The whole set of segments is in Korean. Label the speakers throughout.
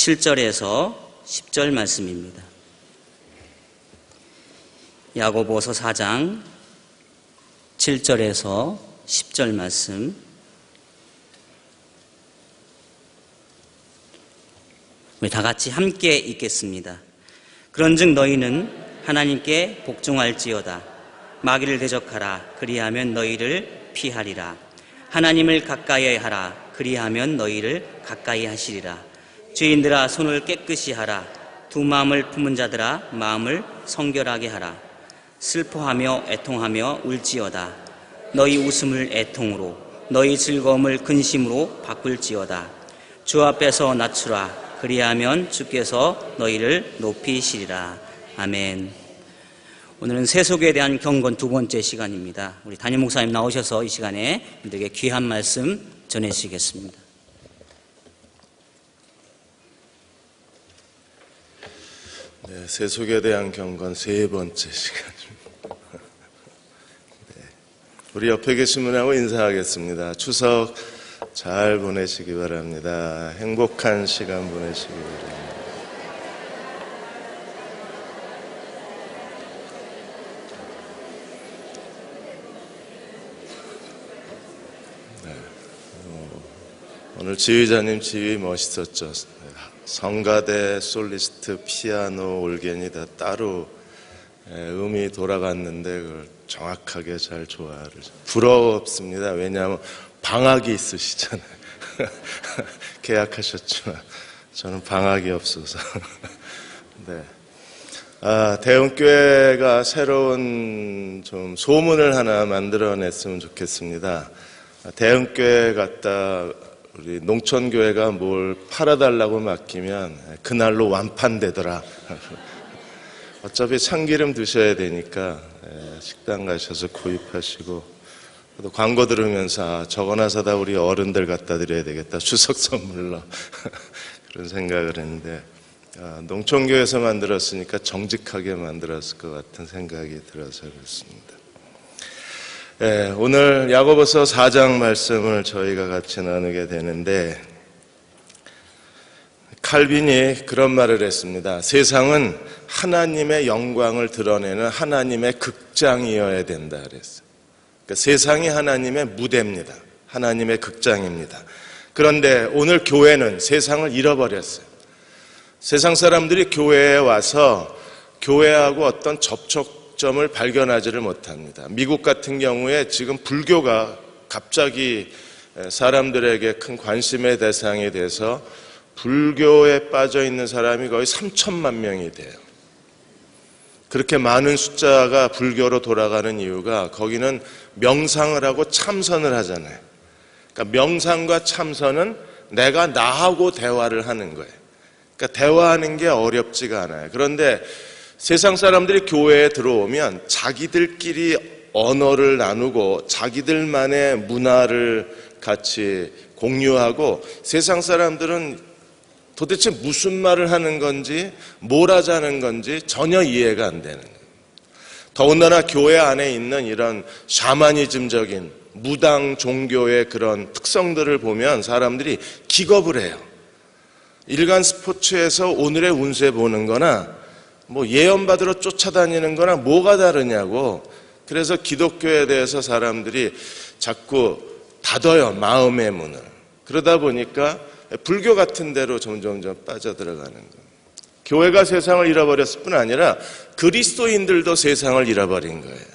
Speaker 1: 7절에서 10절 말씀입니다. 야고보서 4장 7절에서 10절 말씀. 우리 다 같이 함께 읽겠습니다. 그런즉 너희는 하나님께 복종할지어다. 마귀를 대적하라. 그리하면 너희를 피하리라. 하나님을 가까이 하라. 그리하면 너희를 가까이 하시리라. 죄인들아 손을 깨끗이 하라. 두 마음을 품은 자들아 마음을 성결하게 하라. 슬퍼하며 애통하며 울지어다. 너희 웃음을 애통으로 너희 즐거움을 근심으로 바꿀지어다. 주 앞에서 낮추라. 그리하면 주께서 너희를 높이시리라. 아멘. 오늘은 세속에 대한 경건 두 번째 시간입니다. 우리 담임 목사님 나오셔서 이 시간에 우리에게 귀한 말씀 전해주시겠습니다.
Speaker 2: 네, 세속에 대한 경건 세 번째 시간입니다. 네, 우리 옆에 계신 분하고 인사하겠습니다. 추석 잘 보내시기 바랍니다. 행복한 시간 보내시기 바랍니다. 네, 오늘 지휘자님 지휘 멋있었죠. 성가대, 솔리스트, 피아노, 올게니 다 따로 음이 돌아갔는데 그걸 정확하게 잘 조화를. 부럽습니다. 왜냐하면 방학이 있으시잖아요. 계약하셨지만 저는 방학이 없어서. 네. 대흥교회가 새로운 좀 소문을 하나 만들어냈으면 좋겠습니다. 대흥교회 갔다 우리 농촌교회가 뭘 팔아달라고 맡기면 그날로 완판되더라. 어차피 참기름 드셔야 되니까 식당 가셔서 구입하시고, 또 광고 들으면서 저거나 사다 우리 어른들 갖다 드려야 되겠다, 추석 선물로. 그런 생각을 했는데 농촌교회에서 만들었으니까 정직하게 만들었을 것 같은 생각이 들어서 그렇습니다. 네, 오늘 야고보서 4장 말씀을 저희가 같이 나누게 되는데, 칼빈이 그런 말을 했습니다. 세상은 하나님의 영광을 드러내는 하나님의 극장이어야 된다 그랬어요. 그러니까 세상이 하나님의 무대입니다. 하나님의 극장입니다. 그런데 오늘 교회는 세상을 잃어버렸어요. 세상 사람들이 교회에 와서 교회하고 어떤 접촉점을 발견하지를 못합니다. 미국 같은 경우에 지금 불교가 갑자기 사람들에게 큰 관심의 대상이 돼서 불교에 빠져 있는 사람이 거의 3천만 명이 돼요. 그렇게 많은 숫자가 불교로 돌아가는 이유가 거기는 명상을 하고 참선을 하잖아요. 그러니까 명상과 참선은 내가 나하고 대화를 하는 거예요. 그러니까 대화하는 게 어렵지가 않아요. 그런데 세상 사람들이 교회에 들어오면 자기들끼리 언어를 나누고 자기들만의 문화를 같이 공유하고, 세상 사람들은 도대체 무슨 말을 하는 건지 뭘 하자는 건지 전혀 이해가 안 되는 거예요. 더군다나 교회 안에 있는 이런 샤머니즘적인 무당 종교의 그런 특성들을 보면 사람들이 기겁을 해요. 일간 스포츠에서 오늘의 운세 보는 거나 뭐 예언받으러 쫓아다니는 거나 뭐가 다르냐고. 그래서 기독교에 대해서 사람들이 자꾸 닫아요, 마음의 문을. 그러다 보니까 불교 같은 데로 점점점 빠져들어가는 거예요. 교회가 세상을 잃어버렸을 뿐 아니라 그리스도인들도 세상을 잃어버린 거예요.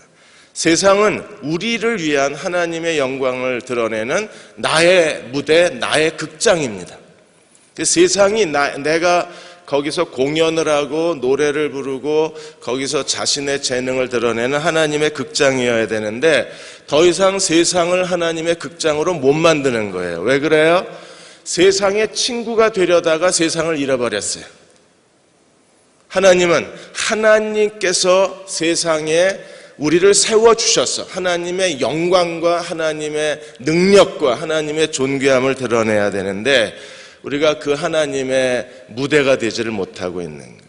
Speaker 2: 세상은 우리를 위한 하나님의 영광을 드러내는 나의 무대, 나의 극장입니다. 세상이 내가 거기서 공연을 하고 노래를 부르고 거기서 자신의 재능을 드러내는 하나님의 극장이어야 되는데, 더 이상 세상을 하나님의 극장으로 못 만드는 거예요. 왜 그래요? 세상의 친구가 되려다가 세상을 잃어버렸어요. 하나님은 하나님께서 세상에 우리를 세워주셔서 하나님의 영광과 하나님의 능력과 하나님의 존귀함을 드러내야 되는데, 우리가 그 하나님의 무대가 되지를 못하고 있는 거예요.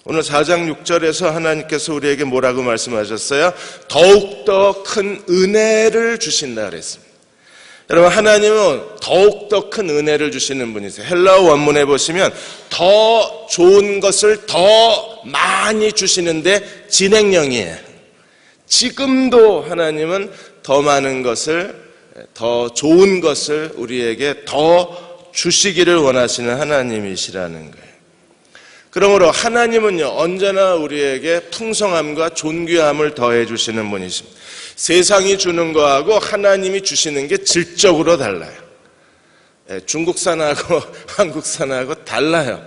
Speaker 2: 오늘 4장 6절에서 하나님께서 우리에게 뭐라고 말씀하셨어요? 더욱더 큰 은혜를 주신다 그랬습니다. 여러분, 하나님은 더욱더 큰 은혜를 주시는 분이세요. 헬라어 원문에 보시면 더 좋은 것을 더 많이 주시는데 진행형이에요. 지금도 하나님은 더 많은 것을, 더 좋은 것을 우리에게 더 주시기를 원하시는 하나님이시라는 거예요. 그러므로 하나님은요, 언제나 우리에게 풍성함과 존귀함을 더해 주시는 분이십니다. 세상이 주는 거하고 하나님이 주시는 게 질적으로 달라요. 중국산하고 한국산하고 달라요.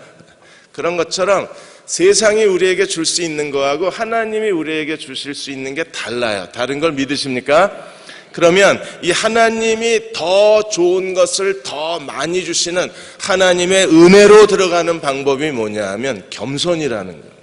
Speaker 2: 그런 것처럼 세상이 우리에게 줄 수 있는 거하고 하나님이 우리에게 주실 수 있는 게 달라요. 다른 걸 믿으십니까? 그러면 이 하나님이 더 좋은 것을 더 많이 주시는 하나님의 은혜로 들어가는 방법이 뭐냐 하면 겸손이라는 거예요.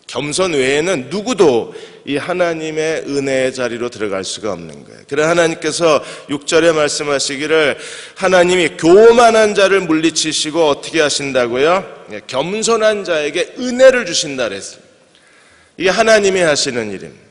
Speaker 2: 겸손 외에는 누구도 이 하나님의 은혜의 자리로 들어갈 수가 없는 거예요. 그래서 하나님께서 6절에 말씀하시기를 하나님이 교만한 자를 물리치시고 어떻게 하신다고요? 겸손한 자에게 은혜를 주신다 그랬어요. 이게 하나님이 하시는 일입니다.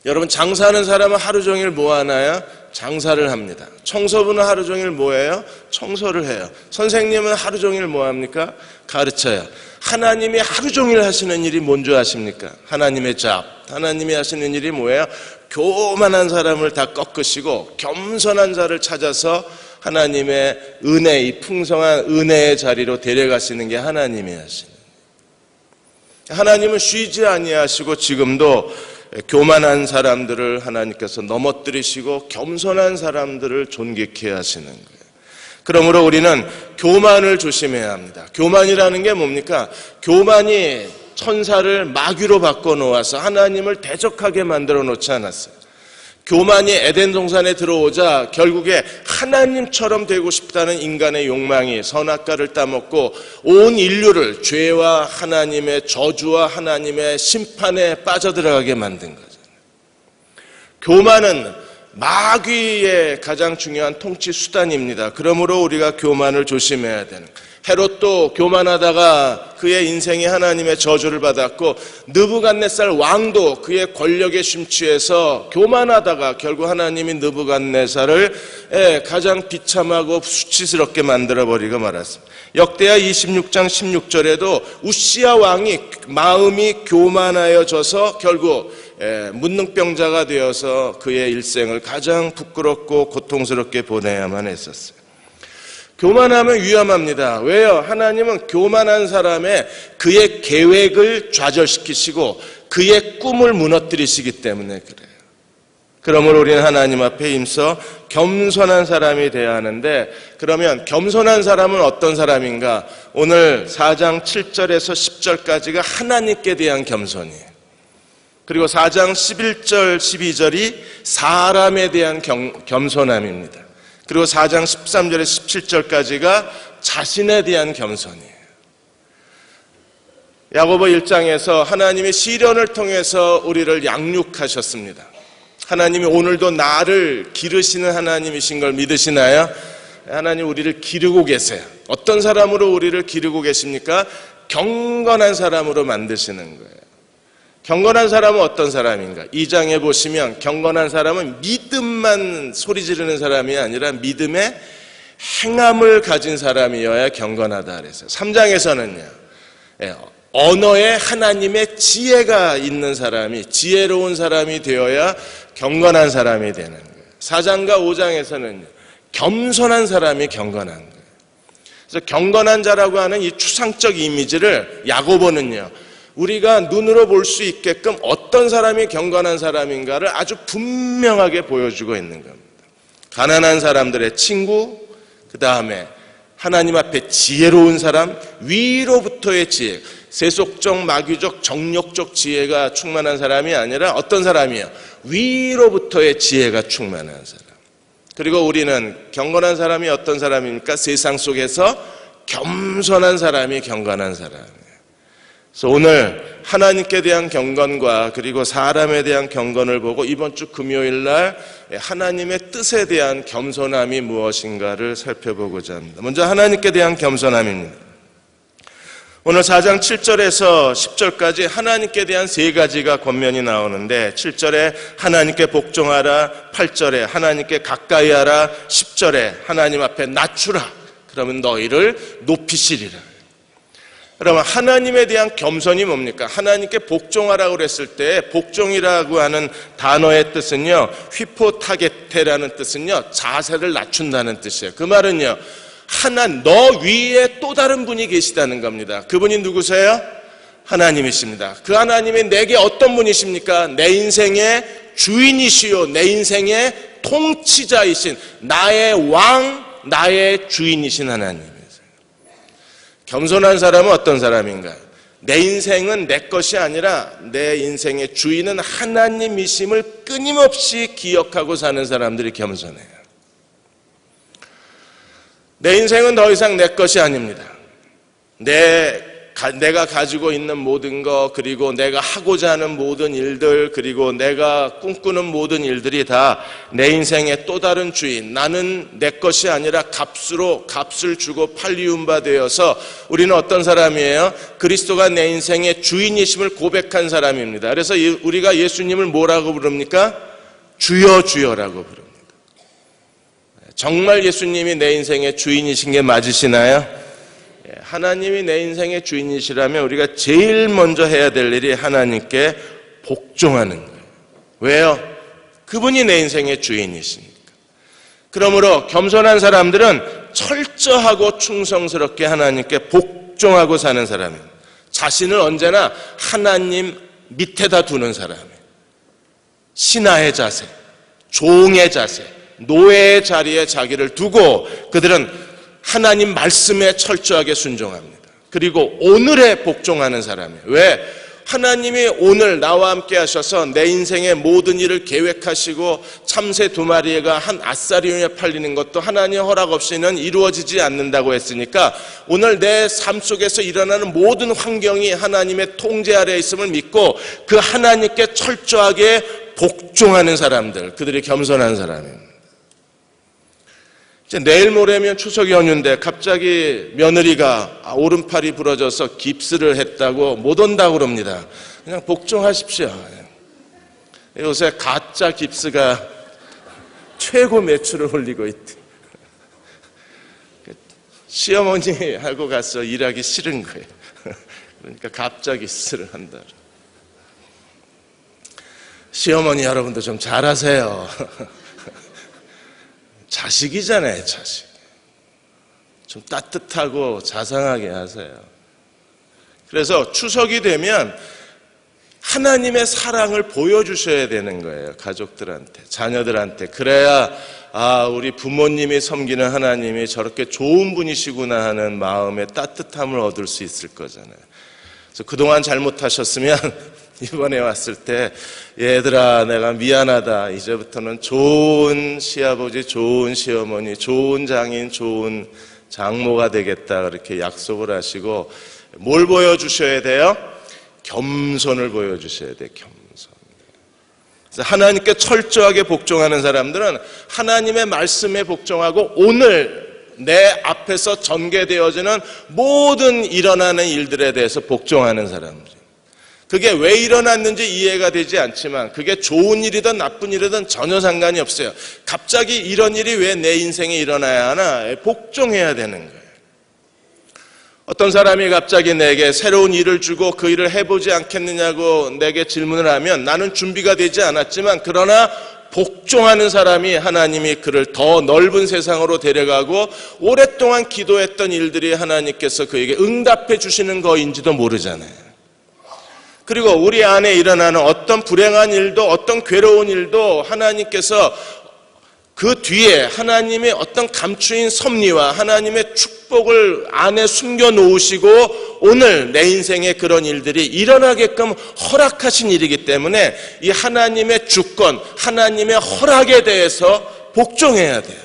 Speaker 2: 여러분, 장사하는 사람은 하루 종일 뭐 하나요? 장사를 합니다. 청소부는 하루 종일 뭐 해요? 청소를 해요. 선생님은 하루 종일 뭐 합니까? 가르쳐요. 하나님이 하루 종일 하시는 일이 뭔지 아십니까? 하나님의 잡. 하나님이 하시는 일이 뭐예요? 교만한 사람을 다 꺾으시고 겸손한 자를 찾아서 하나님의 은혜, 이 풍성한 은혜의 자리로 데려가시는 게 하나님이 하시는. 하나님은 쉬지 아니하시고 지금도 교만한 사람들을 하나님께서 넘어뜨리시고 겸손한 사람들을 존귀케 하시는 거예요. 그러므로 우리는 교만을 조심해야 합니다. 교만이라는 게 뭡니까? 교만이 천사를 마귀로 바꿔놓아서 하나님을 대적하게 만들어 놓지 않았어요. 교만이 에덴 동산에 들어오자 결국에 하나님처럼 되고 싶다는 인간의 욕망이 선악과를 따먹고 온 인류를 죄와 하나님의 저주와 하나님의 심판에 빠져들어가게 만든 거죠. 교만은 마귀의 가장 중요한 통치 수단입니다. 그러므로 우리가 교만을 조심해야 되는 거예요. 헤롯도 교만하다가 그의 인생이 하나님의 저주를 받았고 느부갓네살 왕도 그의 권력에 심취해서 교만하다가 결국 하나님이 느부갓네살을 가장 비참하고 수치스럽게 만들어버리고 말았습니다. 역대하 26장 16절에도 우시야 왕이 마음이 교만하여져서 결국 문능병자가 되어서 그의 일생을 가장 부끄럽고 고통스럽게 보내야만 했었어요. 교만하면 위험합니다. 왜요? 하나님은 교만한 사람의 그의 계획을 좌절시키시고 그의 꿈을 무너뜨리시기 때문에 그래요. 그러므로 우리는 하나님 앞에 힘써 겸손한 사람이 되어야 하는데, 그러면 겸손한 사람은 어떤 사람인가? 오늘 4장 7절에서 10절까지가 하나님께 대한 겸손이에요. 그리고 4장 11절 12절이 사람에 대한 겸손함입니다. 그리고 4장 13절에서 17절까지가 자신에 대한 겸손이에요. 야고보 1장에서 하나님이 시련을 통해서 우리를 양육하셨습니다. 하나님이 오늘도 나를 기르시는 하나님이신 걸 믿으시나요? 하나님 우리를 기르고 계세요. 어떤 사람으로 우리를 기르고 계십니까? 경건한 사람으로 만드시는 거예요. 경건한 사람은 어떤 사람인가? 2장에 보시면 경건한 사람은 믿음만 소리 지르는 사람이 아니라 믿음의 행함을 가진 사람이어야 경건하다 그랬어요. 3장에서는요. 언어에 하나님의 지혜가 있는 사람이, 지혜로운 사람이 되어야 경건한 사람이 되는 거예요. 4장과 5장에서는 겸손한 사람이 경건한 거예요. 그래서 경건한 자라고 하는 이 추상적 이미지를 야고보는요, 우리가 눈으로 볼 수 있게끔 어떤 사람이 경건한 사람인가를 아주 분명하게 보여주고 있는 겁니다. 가난한 사람들의 친구, 그 다음에 하나님 앞에 지혜로운 사람, 위로부터의 지혜, 세속적, 마귀적, 정욕적 지혜가 충만한 사람이 아니라 어떤 사람이에요? 위로부터의 지혜가 충만한 사람. 그리고 우리는 경건한 사람이 어떤 사람입니까? 세상 속에서 겸손한 사람이 경건한 사람이에요. 그래서 오늘 하나님께 대한 경건과 그리고 사람에 대한 경건을 보고 이번 주 금요일 날 하나님의 뜻에 대한 겸손함이 무엇인가를 살펴보고자 합니다. 먼저 하나님께 대한 겸손함입니다. 오늘 4장 7절에서 10절까지 하나님께 대한 세 가지가 권면이 나오는데 7절에 하나님께 복종하라, 8절에 하나님께 가까이 하라, 10절에 하나님 앞에 낮추라. 그러면 너희를 높이시리라. 그러면 하나님에 대한 겸손이 뭡니까? 하나님께 복종하라고 그랬을 때 복종이라고 하는 단어의 뜻은요, 휘포타게테라는 뜻은요, 자세를 낮춘다는 뜻이에요. 그 말은요, 너 위에 또 다른 분이 계시다는 겁니다. 그분이 누구세요? 하나님이십니다. 그 하나님이 내게 어떤 분이십니까? 내 인생의 주인이시요, 내 인생의 통치자이신, 나의 왕, 나의 주인이신 하나님이세요. 겸손한 사람은 어떤 사람인가요? 내 인생은 내 것이 아니라 내 인생의 주인은 하나님이심을 끊임없이 기억하고 사는 사람들이 겸손해요. 내 인생은 더 이상 내 것이 아닙니다. 내가 가지고 있는 모든 것, 그리고 내가 하고자 하는 모든 일들, 그리고 내가 꿈꾸는 모든 일들이 다 내 인생의 또 다른 주인, 나는 내 것이 아니라 값을 주고 팔리운 바 되어서 우리는 어떤 사람이에요? 그리스도가 내 인생의 주인이심을 고백한 사람입니다. 그래서 우리가 예수님을 뭐라고 부릅니까? 주여 주여라고 부릅니다. 정말 예수님이 내 인생의 주인이신 게 맞으시나요? 하나님이 내 인생의 주인이시라면 우리가 제일 먼저 해야 될 일이 하나님께 복종하는 거예요. 왜요? 그분이 내 인생의 주인이시니까. 그러므로 겸손한 사람들은 철저하고 충성스럽게 하나님께 복종하고 사는 사람입니다. 자신을 언제나 하나님 밑에다 두는 사람이에요. 신하의 자세, 종의 자세, 노예의 자리에 자기를 두고 그들은 하나님 말씀에 철저하게 순종합니다. 그리고 오늘에 복종하는 사람이에요. 왜? 하나님이 오늘 나와 함께 하셔서 내 인생의 모든 일을 계획하시고 참새 2마리가 한 아싸리온에 팔리는 것도 하나님 허락 없이는 이루어지지 않는다고 했으니까 오늘 내 삶 속에서 일어나는 모든 환경이 하나님의 통제 아래에 있음을 믿고 그 하나님께 철저하게 복종하는 사람들, 그들이 겸손한 사람입니다. 이제 내일 모레면 추석 연휴인데 갑자기 며느리가 오른팔이 부러져서 깁스를 했다고 못 온다고 그럽니다. 그냥 복종하십시오. 요새 가짜 깁스가 최고 매출을 올리고 있대. 시어머니하고 가서 일하기 싫은 거예요. 그러니까 가짜 깁스를 한다. 시어머니 여러분도 좀 잘하세요. 자식이잖아요, 자식. 좀 따뜻하고 자상하게 하세요. 그래서 추석이 되면 하나님의 사랑을 보여주셔야 되는 거예요. 가족들한테, 자녀들한테. 그래야 우리 부모님이 섬기는 하나님이 저렇게 좋은 분이시구나 하는 마음의 따뜻함을 얻을 수 있을 거잖아요. 그래서 그동안 잘못하셨으면 이번에 왔을 때 얘들아 내가 미안하다. 이제부터는 좋은 시아버지, 좋은 시어머니, 좋은 장인, 좋은 장모가 되겠다. 그렇게 약속을 하시고 뭘 보여주셔야 돼요? 겸손을 보여주셔야 돼요. 겸손. 그래서 하나님께 철저하게 복종하는 사람들은 하나님의 말씀에 복종하고 오늘 내 앞에서 전개되어지는 모든 일어나는 일들에 대해서 복종하는 사람들. 그게 왜 일어났는지 이해가 되지 않지만 그게 좋은 일이든 나쁜 일이든 전혀 상관이 없어요. 갑자기 이런 일이 왜 내 인생에 일어나야 하나? 복종해야 되는 거예요. 어떤 사람이 갑자기 내게 새로운 일을 주고 그 일을 해보지 않겠느냐고 내게 질문을 하면 나는 준비가 되지 않았지만 그러나 복종하는 사람이 하나님이 그를 더 넓은 세상으로 데려가고 오랫동안 기도했던 일들이 하나님께서 그에게 응답해 주시는 거인지도 모르잖아요. 그리고 우리 안에 일어나는 어떤 불행한 일도 어떤 괴로운 일도 하나님께서 그 뒤에 하나님의 어떤 감추인 섭리와 하나님의 축복을 안에 숨겨놓으시고 오늘 내 인생에 그런 일들이 일어나게끔 허락하신 일이기 때문에 이 하나님의 주권, 하나님의 허락에 대해서 복종해야 돼요.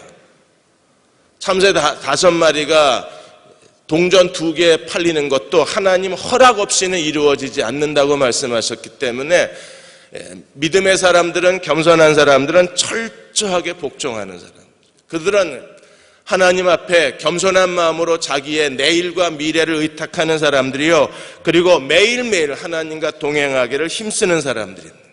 Speaker 2: 참새 5마리가 동전 2개 팔리는 것도 하나님 허락 없이는 이루어지지 않는다고 말씀하셨기 때문에 믿음의 사람들은, 겸손한 사람들은 철저하게 복종하는 사람. 그들은 하나님 앞에 겸손한 마음으로 자기의 내일과 미래를 의탁하는 사람들이요, 그리고 매일매일 하나님과 동행하기를 힘쓰는 사람들입니다.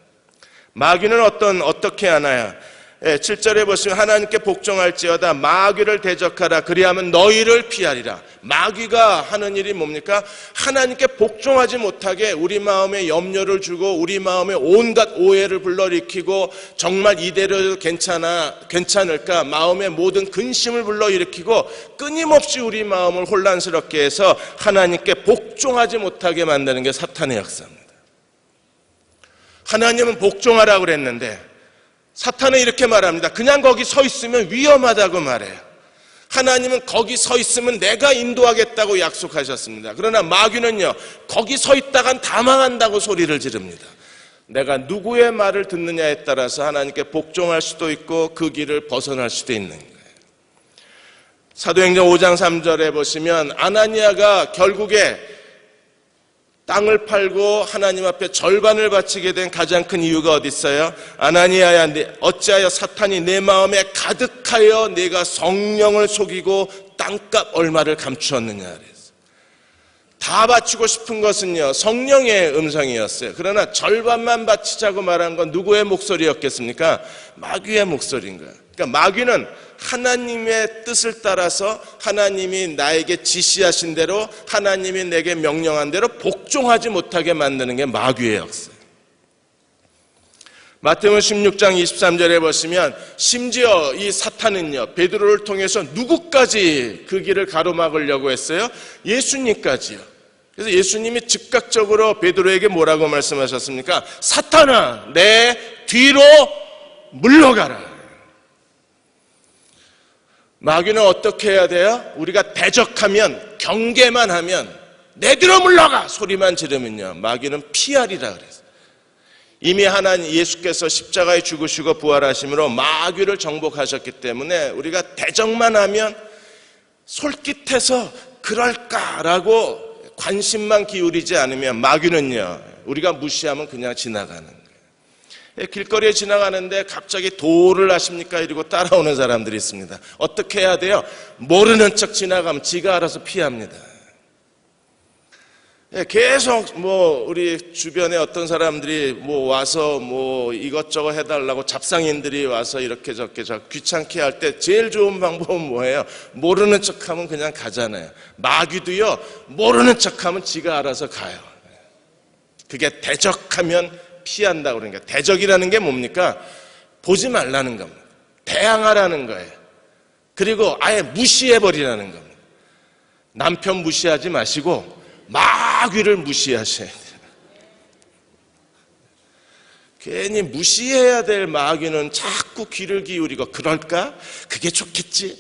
Speaker 2: 마귀는 어떻게 하나요? 7절에 보시면 하나님께 복종할지어다 마귀를 대적하라 그리하면 너희를 피하리라. 마귀가 하는 일이 뭡니까? 하나님께 복종하지 못하게 우리 마음에 염려를 주고 우리 마음에 온갖 오해를 불러일으키고 정말 이대로 괜찮을까 마음의 모든 근심을 불러일으키고 끊임없이 우리 마음을 혼란스럽게 해서 하나님께 복종하지 못하게 만드는 게 사탄의 역사입니다. 하나님은 복종하라고 그랬는데 사탄은 이렇게 말합니다. 그냥 거기 서 있으면 위험하다고 말해요. 하나님은 거기 서 있으면 내가 인도하겠다고 약속하셨습니다. 그러나 마귀는요, 거기 서 있다간 다 망한다고 소리를 지릅니다. 내가 누구의 말을 듣느냐에 따라서 하나님께 복종할 수도 있고 그 길을 벗어날 수도 있는 거예요. 사도행전 5장 3절에 보시면 아나니아가 결국에 땅을 팔고 하나님 앞에 절반을 바치게 된 가장 큰 이유가 어디 있어요? 아나니아야, 어찌하여 사탄이 내 마음에 가득하여 내가 성령을 속이고 땅값 얼마를 감추었느냐 그랬어요. 다 바치고 싶은 것은요, 성령의 음성이었어요. 그러나 절반만 바치자고 말한 건 누구의 목소리였겠습니까? 마귀의 목소리인 거예요. 그러니까 마귀는 하나님의 뜻을 따라서 하나님이 나에게 지시하신 대로 하나님이 내게 명령한 대로 복종하지 못하게 만드는 게 마귀의 역사예요. 마태복음 16장 23절에 보시면 심지어 이 사탄은요, 베드로를 통해서 누구까지 그 길을 가로막으려고 했어요? 예수님까지요. 그래서 예수님이 즉각적으로 베드로에게 뭐라고 말씀하셨습니까? 사탄아, 내 뒤로 물러가라. 마귀는 어떻게 해야 돼요? 우리가 대적하면, 경계만 하면 내 뒤로 물러가 소리만 지르면요, 마귀는 피하리라 그랬어요. 이미 하나님 예수께서 십자가에 죽으시고 부활하심으로 마귀를 정복하셨기 때문에 우리가 대적만 하면 솔깃해서 그럴까라고 관심만 기울이지 않으면 마귀는요, 우리가 무시하면 그냥 지나가는 거예요. 길거리에 지나가는데 갑자기 도를 아십니까? 이러고 따라오는 사람들이 있습니다. 어떻게 해야 돼요? 모르는 척 지나가면 지가 알아서 피합니다. 계속 우리 주변에 어떤 사람들이 와서 이것저것 해달라고 잡상인들이 와서 이렇게 저렇게 귀찮게 할 때 제일 좋은 방법은 뭐예요? 모르는 척 하면 그냥 가잖아요. 마귀도요, 모르는 척 하면 지가 알아서 가요. 그게 대적하면 피한다고 그러니까. 대적이라는 게 뭡니까? 보지 말라는 겁니다. 대항하라는 거예요. 그리고 아예 무시해버리라는 겁니다. 남편 무시하지 마시고 마귀를 무시하셔야 돼요. 괜히 무시해야 될 마귀는 자꾸 귀를 기울이고 그럴까? 그게 좋겠지?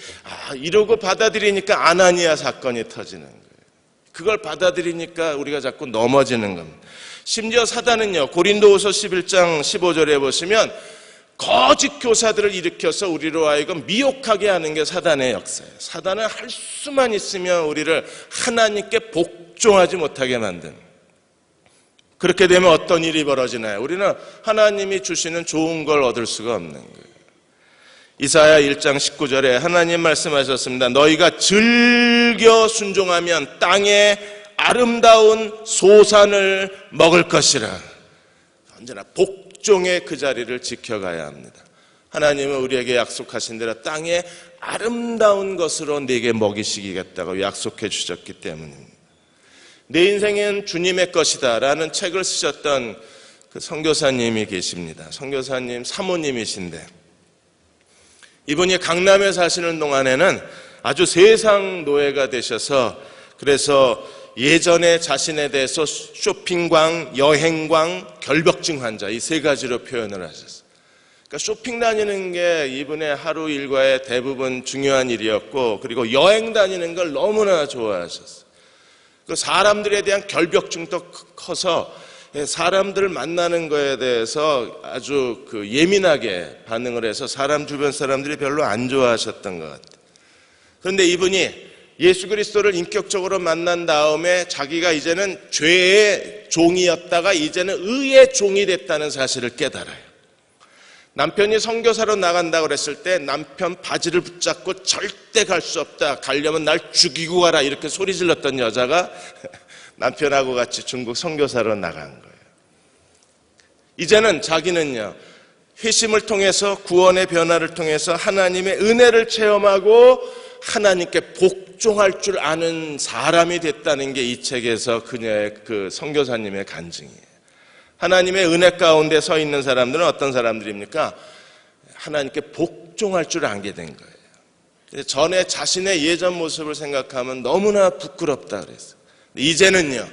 Speaker 2: 이러고 받아들이니까 아나니아 사건이 터지는 거예요. 그걸 받아들이니까 우리가 자꾸 넘어지는 겁니다. 심지어 사단은요, 고린도후서 11장 15절에 보시면 거짓 교사들을 일으켜서 우리로 하여금 미혹하게 하는 게 사단의 역사예요. 사단은 할 수만 있으면 우리를 하나님께 복종하지 못하게 만든. 그렇게 되면 어떤 일이 벌어지나요? 우리는 하나님이 주시는 좋은 걸 얻을 수가 없는 거예요. 이사야 1장 19절에 하나님 말씀하셨습니다. 너희가 즐겨 순종하면 땅에 아름다운 소산을 먹을 것이라. 언제나 복종의 그 자리를 지켜가야 합니다. 하나님은 우리에게 약속하신 대로 땅에 아름다운 것으로 내게 먹이시겠다고 약속해 주셨기 때문입니다. 내 인생은 주님의 것이다 라는 책을 쓰셨던 그 선교사님이 계십니다. 선교사님 사모님이신데 이분이 강남에 사시는 동안에는 아주 세상 노예가 되셔서 그래서 예전에 자신에 대해서 쇼핑광, 여행광, 결벽증 환자 이 세 가지로 표현을 하셨어요. 그러니까 쇼핑 다니는 게 이분의 하루 일과의 대부분 중요한 일이었고 그리고 여행 다니는 걸 너무나 좋아하셨어요. 그 사람들에 대한 결벽증도 커서 사람들을 만나는 거에 대해서 아주 예민하게 반응을 해서 주변 사람들이 별로 안 좋아하셨던 것 같아요. 그런데 이분이 예수 그리스도를 인격적으로 만난 다음에 자기가 이제는 죄의 종이었다가 이제는 의의 종이 됐다는 사실을 깨달아요. 남편이 선교사로 나간다고 그랬을 때 남편 바지를 붙잡고 절대 갈 수 없다, 가려면 날 죽이고 가라, 이렇게 소리 질렀던 여자가 남편하고 같이 중국 선교사로 나간 거예요. 이제는 자기는요, 회심을 통해서, 구원의 변화를 통해서 하나님의 은혜를 체험하고 하나님께 복종할 줄 아는 사람이 됐다는 게 이 책에서 그녀의 그 선교사님의 간증이에요. 하나님의 은혜 가운데 서 있는 사람들은 어떤 사람들입니까? 하나님께 복종할 줄 알게 된 거예요. 전에 자신의 예전 모습을 생각하면 너무나 부끄럽다 그랬어요. 이제는요,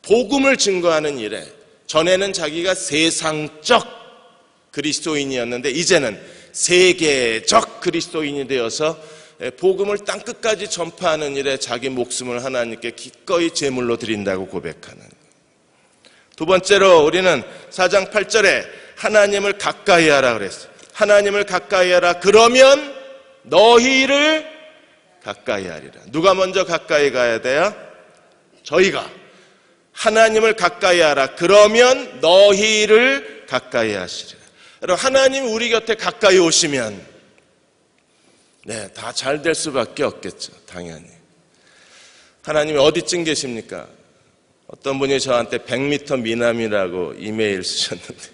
Speaker 2: 복음을 증거하는 일에, 전에는 자기가 세상적 그리스도인이었는데 이제는 세계적 그리스도인이 되어서 복음을 땅끝까지 전파하는 일에 자기 목숨을 하나님께 기꺼이 제물로 드린다고 고백하는. 두 번째로 우리는 4장 8절에 하나님을 가까이 하라 그랬어요. 하나님을 가까이 하라. 그러면 너희를 가까이 하리라. 누가 먼저 가까이 가야 돼요? 저희가. 하나님을 가까이 하라. 그러면 너희를 가까이 하시리라. 여러분, 하나님 우리 곁에 가까이 오시면 다 잘 될 수밖에 없겠죠. 당연히. 하나님이 어디쯤 계십니까? 어떤 분이 저한테 100m 미남이라고 이메일 쓰셨는데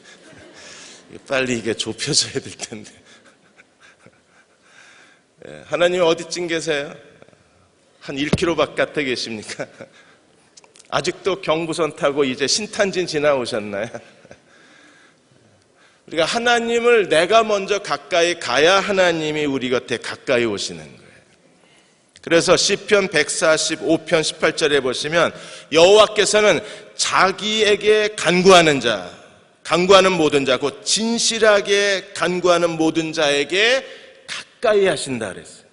Speaker 2: 빨리 이게 좁혀져야 될 텐데. 하나님이 어디쯤 계세요? 한 1km 바깥에 계십니까? 아직도 경부선 타고 이제 신탄진 지나오셨나요? 우리가 하나님을 내가 먼저 가까이 가야 하나님이 우리 곁에 가까이 오시는 거예요. 그래서 시편 145편 18절에 보시면 여호와께서는 자기에게 간구하는 자, 간구하는 모든 자, 곧 진실하게 간구하는 모든 자에게 가까이 하신다 그랬어요.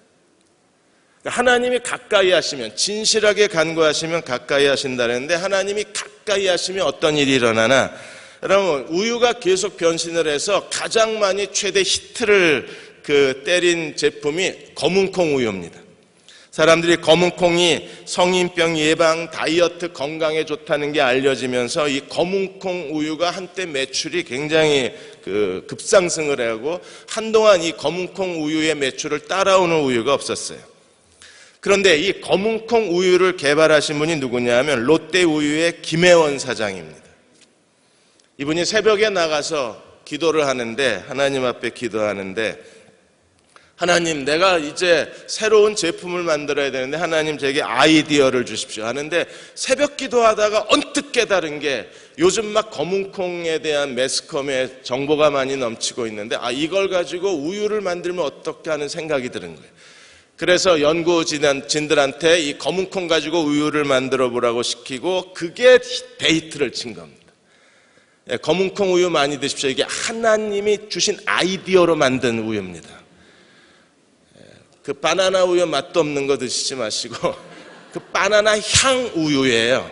Speaker 2: 하나님이 가까이 하시면, 진실하게 간구하시면 가까이 하신다 그랬는데, 하나님이 가까이 하시면 어떤 일이 일어나나? 여러분, 우유가 계속 변신을 해서 가장 많이 최대 히트를 때린 제품이 검은콩 우유입니다. 사람들이 검은콩이 성인병 예방, 다이어트, 건강에 좋다는 게 알려지면서 이 검은콩 우유가 한때 매출이 굉장히 급상승을 하고 한동안 이 검은콩 우유의 매출을 따라오는 우유가 없었어요. 그런데 이 검은콩 우유를 개발하신 분이 누구냐 하면 롯데 우유의 김혜원 사장입니다. 이분이 새벽에 나가서 기도를 하는데, 하나님 앞에 기도하는데, 하나님, 내가 이제 새로운 제품을 만들어야 되는데 하나님 제게 아이디어를 주십시오 하는데, 새벽 기도하다가 언뜻 깨달은 게 요즘 막 검은콩에 대한 매스컴에 정보가 많이 넘치고 있는데, 이걸 가지고 우유를 만들면 어떻게 하는 생각이 드는 거예요. 그래서 연구진들한테 이 검은콩 가지고 우유를 만들어 보라고 시키고, 그게 데이트를 친 겁니다. 검은콩 우유 많이 드십시오. 이게 하나님이 주신 아이디어로 만든 우유입니다. 그 바나나 우유 맛도 없는 거 드시지 마시고 그 바나나 향 우유예요.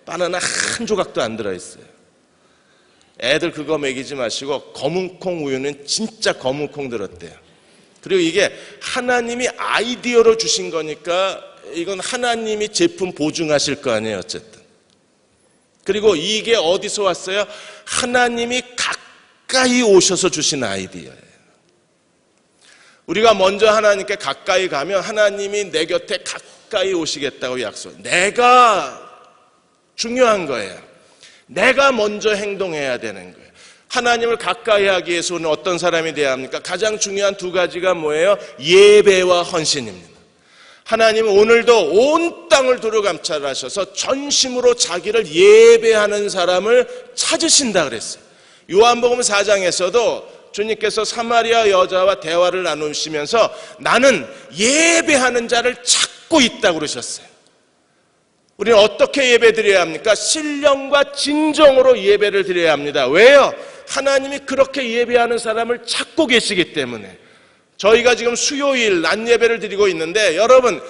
Speaker 2: 바나나 한 조각도 안 들어있어요. 애들 그거 먹이지 마시고 검은콩 우유는 진짜 검은콩 들었대요. 그리고 이게 하나님이 아이디어로 주신 거니까 이건 하나님이 제품 보증하실 거 아니에요, 어쨌든. 그리고 이게 어디서 왔어요? 하나님이 가까이 오셔서 주신 아이디어예요. 우리가 먼저 하나님께 가까이 가면 하나님이 내 곁에 가까이 오시겠다고 약속. 내가 중요한 거예요. 내가 먼저 행동해야 되는 거예요. 하나님을 가까이 하기 위해서 오늘 어떤 사람이 돼야 합니까? 가장 중요한 두 가지가 뭐예요? 예배와 헌신입니다. 하나님은 오늘도 온 땅을 두루 감찰하셔서 전심으로 자기를 예배하는 사람을 찾으신다 그랬어요. 요한복음 4장에서도 주님께서 사마리아 여자와 대화를 나누시면서 나는 예배하는 자를 찾고 있다고 그러셨어요. 우리는 어떻게 예배 드려야 합니까? 신령과 진정으로 예배를 드려야 합니다. 왜요? 하나님이 그렇게 예배하는 사람을 찾고 계시기 때문에. 저희가 지금 수요일 낮 예배를 드리고 있는데, 여러분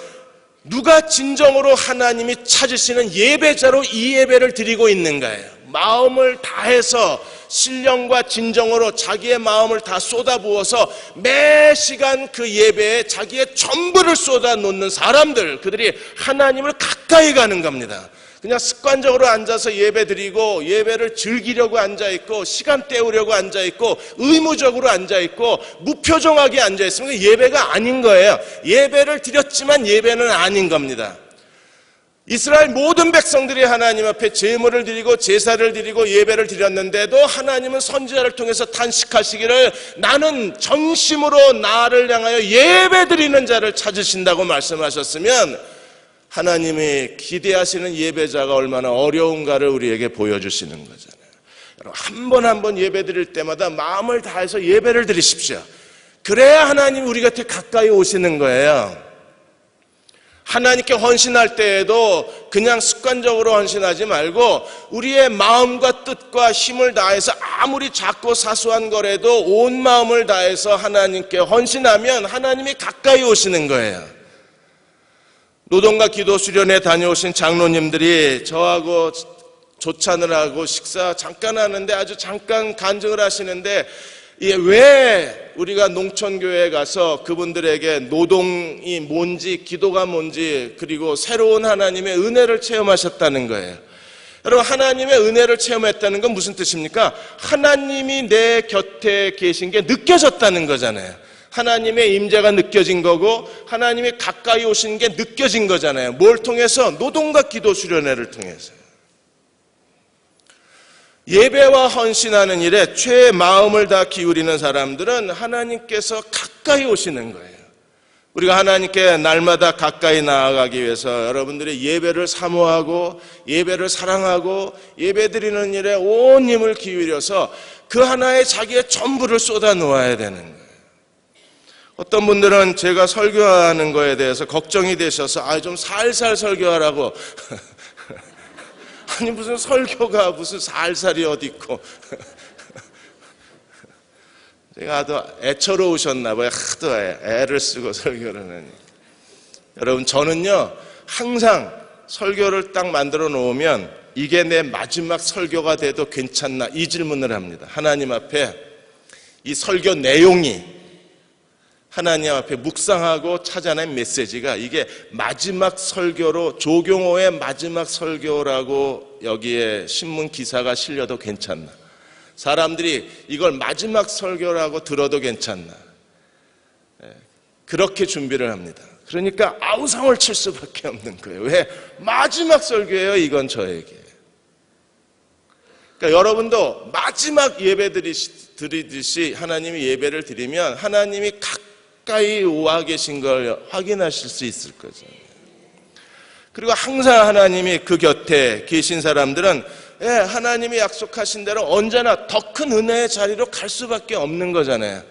Speaker 2: 누가 진정으로 하나님이 찾으시는 예배자로 이 예배를 드리고 있는가요? 마음을 다해서 신령과 진정으로 자기의 마음을 다 쏟아부어서 매 시간 그 예배에 자기의 전부를 쏟아놓는 사람들, 그들이 하나님을 가까이 가는 겁니다. 그냥 습관적으로 앉아서 예배 드리고 예배를 즐기려고 앉아있고 시간 때우려고 앉아있고 의무적으로 앉아있고 무표정하게 앉아있으면 예배가 아닌 거예요. 예배를 드렸지만 예배는 아닌 겁니다. 이스라엘 모든 백성들이 하나님 앞에 제물을 드리고 제사를 드리고 예배를 드렸는데도 하나님은 선지자를 통해서 탄식하시기를 나는 전심으로 나를 향하여 예배 드리는 자를 찾으신다고 말씀하셨으면 하나님이 기대하시는 예배자가 얼마나 어려운가를 우리에게 보여주시는 거잖아요. 한 번 한 번 예배 드릴 때마다 마음을 다해서 예배를 드리십시오. 그래야 하나님이 우리 곁에 가까이 오시는 거예요. 하나님께 헌신할 때에도 그냥 습관적으로 헌신하지 말고 우리의 마음과 뜻과 힘을 다해서 아무리 작고 사소한 거라도 온 마음을 다해서 하나님께 헌신하면 하나님이 가까이 오시는 거예요. 노동과 기도 수련회 다녀오신 장로님들이 저하고 조찬을 하고 식사 잠깐 하는데 아주 잠깐 간증을 하시는데 왜 우리가 농촌교회에 가서 그분들에게 노동이 뭔지 기도가 뭔지 그리고 새로운 하나님의 은혜를 체험하셨다는 거예요. 여러분, 하나님의 은혜를 체험했다는 건 무슨 뜻입니까? 하나님이 내 곁에 계신 게 느껴졌다는 거잖아요. 하나님의 임재가 느껴진 거고 하나님이 가까이 오신 게 느껴진 거잖아요. 뭘 통해서? 노동과 기도 수련회를 통해서. 예배와 헌신하는 일에 최 마음을 다 기울이는 사람들은 하나님께서 가까이 오시는 거예요. 우리가 하나님께 날마다 가까이 나아가기 위해서 여러분들이 예배를 사모하고 예배를 사랑하고 예배드리는 일에 온 힘을 기울여서 그 하나에 자기의 전부를 쏟아 놓아야 되는 거예요. 어떤 분들은 제가 설교하는 거에 대해서 걱정이 되셔서 좀 살살 설교하라고 아니 무슨 설교가 무슨 살살이 어디 있고 제가 하도 애처로우셨나 봐요. 하도 애를 쓰고 설교를 하니까. 여러분, 저는요 항상 설교를 딱 만들어 놓으면 이게 내 마지막 설교가 돼도 괜찮나 이 질문을 합니다. 하나님 앞에 이 설교 내용이 하나님 앞에 묵상하고 찾아낸 메시지가 이게 마지막 설교로 조경호의 마지막 설교라고 여기에 신문 기사가 실려도 괜찮나, 사람들이 이걸 마지막 설교라고 들어도 괜찮나, 그렇게 준비를 합니다. 그러니까 아우성을 칠 수밖에 없는 거예요. 왜? 마지막 설교예요 이건 저에게. 그러니까 여러분도 마지막 예배 드리듯이 하나님이 예배를 드리면 하나님이 가까이 와 계신 걸 확인하실 수 있을 거죠. 그리고 항상 하나님이 그 곁에 계신 사람들은 하나님이 약속하신 대로 언제나 더 큰 은혜의 자리로 갈 수밖에 없는 거잖아요.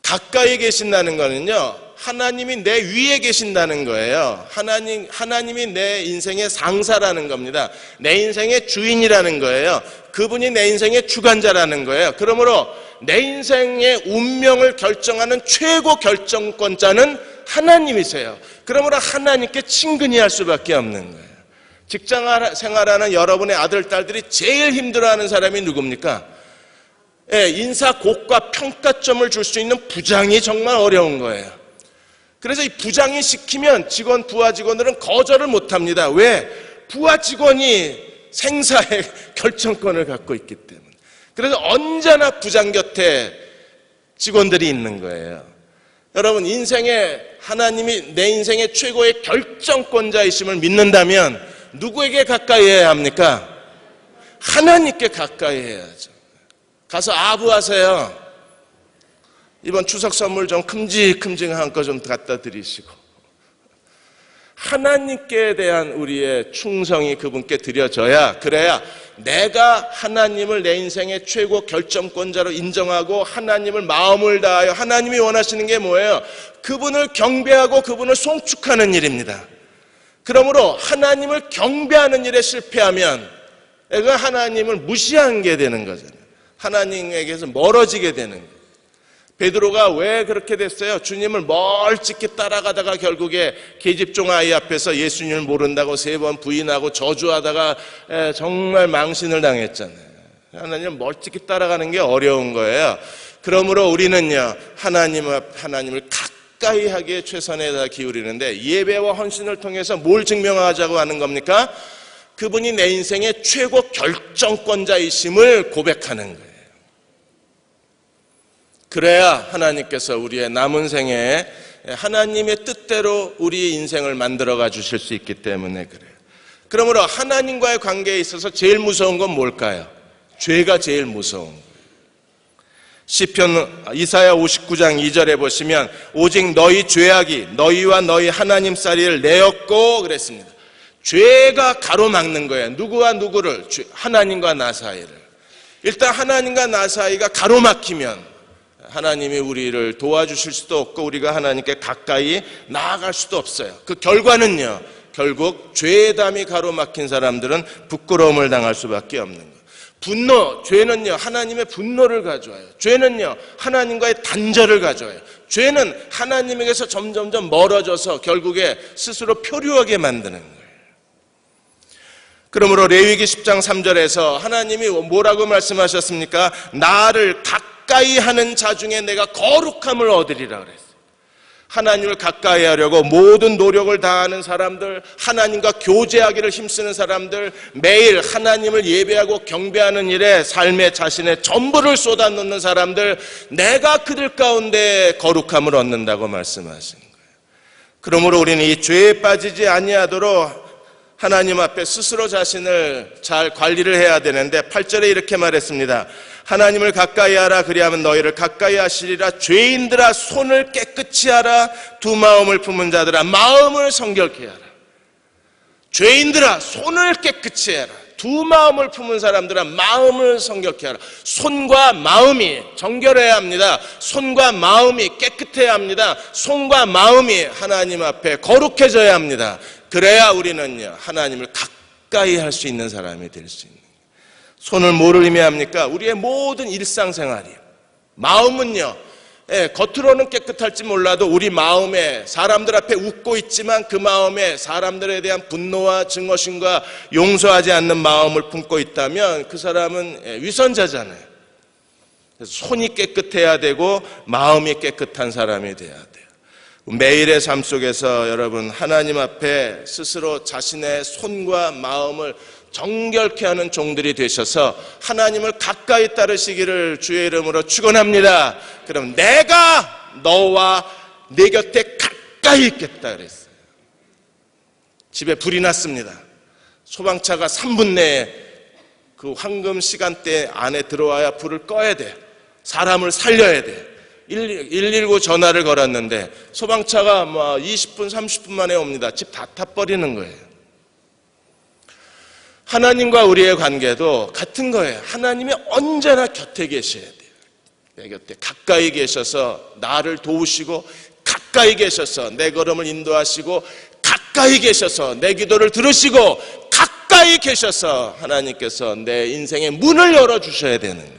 Speaker 2: 가까이 계신다는 거는요, 하나님이 내 위에 계신다는 거예요. 하나님이 내 인생의 상사라는 겁니다. 내 인생의 주인이라는 거예요. 그분이 내 인생의 주관자라는 거예요. 그러므로 내 인생의 운명을 결정하는 최고 결정권자는 하나님이세요. 그러므로 하나님께 친근히 할 수밖에 없는 거예요. 직장 생활하는 여러분의 아들, 딸들이 제일 힘들어하는 사람이 누굽니까? 인사 고과 평가점을 줄 수 있는 부장이 정말 어려운 거예요. 그래서 이 부장이 시키면 부하 직원들은 거절을 못합니다. 왜? 부하 직원이 생사의 결정권을 갖고 있기 때문에. 그래서 언제나 부장 곁에 직원들이 있는 거예요. 여러분, 하나님이 내 인생의 최고의 결정권자이심을 믿는다면 누구에게 가까이 해야 합니까? 하나님께 가까이 해야죠. 가서 아부하세요. 이번 추석 선물 좀 큼직큼직한 거 좀 갖다 드리시고, 하나님께 대한 우리의 충성이 그분께 드려져야, 그래야 내가 하나님을 내 인생의 최고 결정권자로 인정하고 하나님을 마음을 다하여, 하나님이 원하시는 게 뭐예요? 그분을 경배하고 그분을 송축하는 일입니다. 그러므로 하나님을 경배하는 일에 실패하면 그 하나님을 무시한 게 되는 거잖아요. 하나님에게서 멀어지게 되는 거예요. 베드로가 왜 그렇게 됐어요? 주님을 멀찍이 따라가다가 결국에 계집종 아이 앞에서 예수님을 모른다고 3번 부인하고 저주하다가 정말 망신을 당했잖아요. 하나님을 멀찍이 따라가는 게 어려운 거예요. 그러므로 우리는요, 하나님을 가까이 하기에 최선에 다 기울이는데, 예배와 헌신을 통해서 뭘 증명하자고 하는 겁니까? 그분이 내 인생의 최고 결정권자이심을 고백하는 거예요. 그래야 하나님께서 우리의 남은 생에 하나님의 뜻대로 우리의 인생을 만들어가 주실 수 있기 때문에 그래요. 그러므로 하나님과의 관계에 있어서 제일 무서운 건 뭘까요? 죄가 제일 무서운 거예요. 시편 이사야 59장 2절에 보시면 오직 너희 죄악이 너희와 너희 하나님 사이를 내었고 그랬습니다. 죄가 가로막는 거예요. 누구와 누구를? 하나님과 나 사이를. 일단 하나님과 나 사이가 가로막히면 하나님이 우리를 도와주실 수도 없고 우리가 하나님께 가까이 나아갈 수도 없어요. 그 결과는요, 결국 죄의 담이 가로막힌 사람들은 부끄러움을 당할 수밖에 없는 거예요. 분노, 죄는요 하나님의 분노를 가져와요. 죄는요 하나님과의 단절을 가져와요. 죄는 하나님에게서 점점점 멀어져서 결국에 스스로 표류하게 만드는 거예요. 그러므로 레위기 10장 3절에서 하나님이 뭐라고 말씀하셨습니까? 나를 가까이 하는 자 중에 내가 거룩함을 얻으리라 그랬어요. 하나님을 가까이 하려고 모든 노력을 다하는 사람들, 하나님과 교제하기를 힘쓰는 사람들, 매일 하나님을 예배하고 경배하는 일에 삶의 자신의 전부를 쏟아놓는 사람들, 내가 그들 가운데 거룩함을 얻는다고 말씀하신 거예요. 그러므로 우리는 이 죄에 빠지지 아니하도록 하나님 앞에 스스로 자신을 잘 관리를 해야 되는데 8절에 이렇게 말했습니다. 하나님을 가까이 하라. 그리하면 너희를 가까이 하시리라. 죄인들아 손을 깨끗이 하라. 두 마음을 품은 자들아 마음을 성결케 하라. 죄인들아 손을 깨끗이 하라. 두 마음을 품은 사람들아 마음을 성결케 하라. 손과 마음이 정결해야 합니다. 손과 마음이 깨끗해야 합니다. 손과 마음이 하나님 앞에 거룩해져야 합니다. 그래야 우리는요 하나님을 가까이 할 수 있는 사람이 될 수 있는 거예요. 손을 뭐를 의미합니까? 우리의 모든 일상생활이요. 마음은요 겉으로는 깨끗할지 몰라도 우리 마음에 사람들 앞에 웃고 있지만 그 마음에 사람들에 대한 분노와 증오심과 용서하지 않는 마음을 품고 있다면 그 사람은 위선자잖아요. 그래서 손이 깨끗해야 되고 마음이 깨끗한 사람이 돼야 돼요. 매일의 삶 속에서 여러분 하나님 앞에 스스로 자신의 손과 마음을 정결케 하는 종들이 되셔서 하나님을 가까이 따르시기를 주의 이름으로 축원합니다. 그럼 내가 너와 내 곁에 가까이 있겠다 그랬어요. 집에 불이 났습니다. 소방차가 3분 내에 그 황금 시간대 안에 들어와야 불을 꺼야 돼요. 사람을 살려야 돼요. 119 전화를 걸었는데 소방차가 20분 30분 만에 옵니다. 집 다 타버리는 거예요. 하나님과 우리의 관계도 같은 거예요. 하나님이 언제나 곁에 계셔야 돼요. 내 곁에 가까이 계셔서 나를 도우시고 가까이 계셔서 내 걸음을 인도하시고 가까이 계셔서 내 기도를 들으시고 가까이 계셔서 하나님께서 내 인생의 문을 열어주셔야 되는 거예요.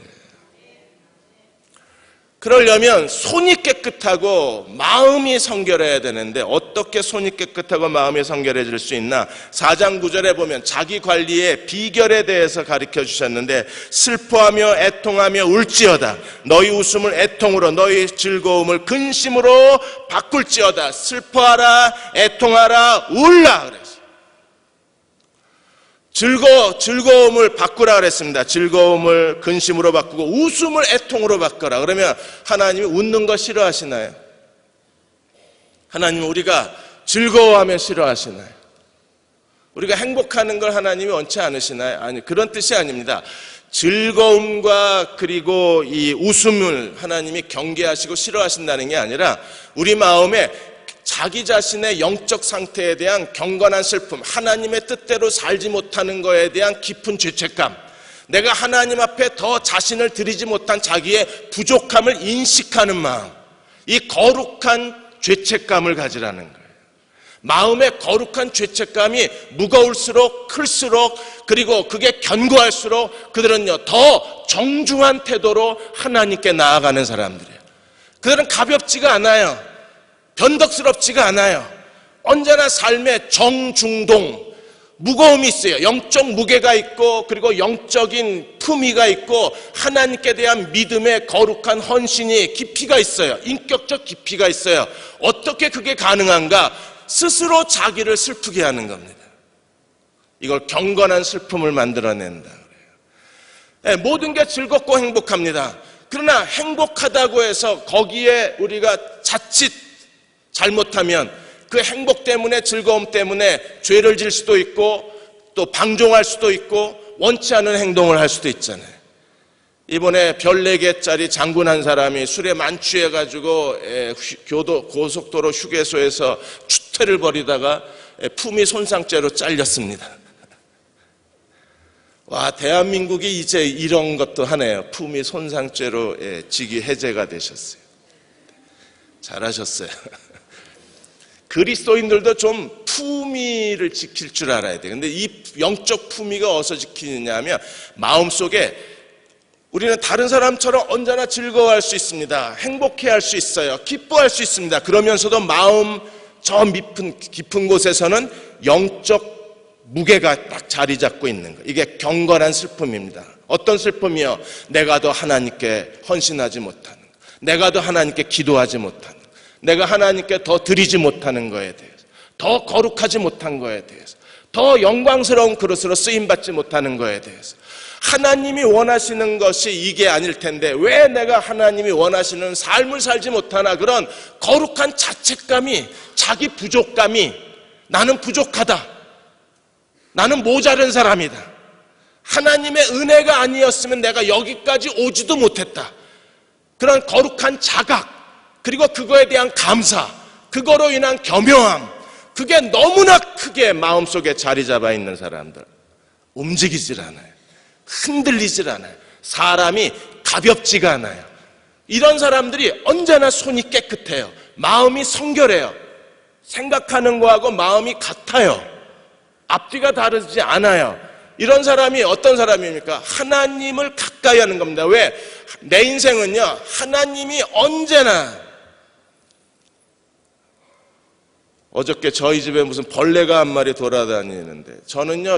Speaker 2: 그러려면 손이 깨끗하고 마음이 성결해야 되는데 어떻게 손이 깨끗하고 마음이 성결해질 수 있나? 4장 9절에 보면 자기 관리의 비결에 대해서 가르쳐 주셨는데 슬퍼하며 애통하며 울지어다. 너희 웃음을 애통으로 너희 즐거움을 근심으로 바꿀지어다. 슬퍼하라 애통하라 울라 그랬어요. 즐거움을 바꾸라 그랬습니다. 즐거움을 근심으로 바꾸고 웃음을 애통으로 바꾸라. 그러면 하나님이 웃는 거 싫어하시나요? 하나님은 우리가 즐거워하면 싫어하시나요? 우리가 행복하는 걸 하나님이 원치 않으시나요? 아니, 그런 뜻이 아닙니다. 즐거움과 그리고 이 웃음을 하나님이 경계하시고 싫어하신다는 게 아니라 우리 마음에 자기 자신의 영적 상태에 대한 경건한 슬픔, 하나님의 뜻대로 살지 못하는 것에 대한 깊은 죄책감, 내가 하나님 앞에 더 자신을 드리지 못한 자기의 부족함을 인식하는 마음, 이 거룩한 죄책감을 가지라는 거예요. 마음의 거룩한 죄책감이 무거울수록 클수록 그리고 그게 견고할수록 그들은요 더 정중한 태도로 하나님께 나아가는 사람들이에요. 그들은 가볍지가 않아요. 변덕스럽지가 않아요. 언제나 삶에 정중동, 무거움이 있어요. 영적 무게가 있고, 그리고 영적인 품위가 있고, 하나님께 대한 믿음의 거룩한 헌신이 깊이가 있어요. 인격적 깊이가 있어요. 어떻게 그게 가능한가? 스스로 자기를 슬프게 하는 겁니다. 이걸 경건한 슬픔을 만들어낸다 그래요. 네, 모든 게 즐겁고 행복합니다. 그러나 행복하다고 해서 거기에 우리가 자칫 잘못하면 그 행복 때문에, 즐거움 때문에 죄를 질 수도 있고, 또 방종할 수도 있고, 원치 않은 행동을 할 수도 있잖아요. 이번에 별 4개짜리 장군 한 사람이 술에 만취해가지고 고속도로 휴게소에서 추태를 벌이다가 품위 손상죄로 잘렸습니다. 와, 대한민국이 이제 이런 것도 하네요. 품위 손상죄로 직위 해제가 되셨어요. 잘하셨어요. 그리스도인들도 좀 품위를 지킬 줄 알아야 돼요. 근데 이 영적 품위가 어디서 지키느냐 하면 마음속에 우리는 다른 사람처럼 언제나 즐거워할 수 있습니다. 행복해할 수 있어요. 기뻐할 수 있습니다. 그러면서도 마음 저 깊은 곳에서는 영적 무게가 딱 자리 잡고 있는 거예요. 이게 경건한 슬픔입니다. 어떤 슬픔이요? 내가 더 하나님께 헌신하지 못하는 거, 내가 더 하나님께 기도하지 못하는 거, 내가 하나님께 더 드리지 못하는 거에 대해서, 더 거룩하지 못한 거에 대해서, 더 영광스러운 그릇으로 쓰임받지 못하는 거에 대해서, 하나님이 원하시는 것이 이게 아닐 텐데 왜 내가 하나님이 원하시는 삶을 살지 못하나, 그런 거룩한 자책감이, 자기 부족감이, 나는 부족하다, 나는 모자른 사람이다, 하나님의 은혜가 아니었으면 내가 여기까지 오지도 못했다, 그런 거룩한 자각, 그리고 그거에 대한 감사, 그거로 인한 겸허함, 그게 너무나 크게 마음속에 자리 잡아 있는 사람들, 움직이질 않아요. 흔들리질 않아요. 사람이 가볍지가 않아요. 이런 사람들이 언제나 손이 깨끗해요. 마음이 성결해요. 생각하는 거하고 마음이 같아요. 앞뒤가 다르지 않아요. 이런 사람이 어떤 사람입니까? 하나님을 가까이 하는 겁니다. 왜? 내 인생은요, 하나님이 언제나, 어저께 저희 집에 무슨 벌레가 한 마리 돌아다니는데 저는요,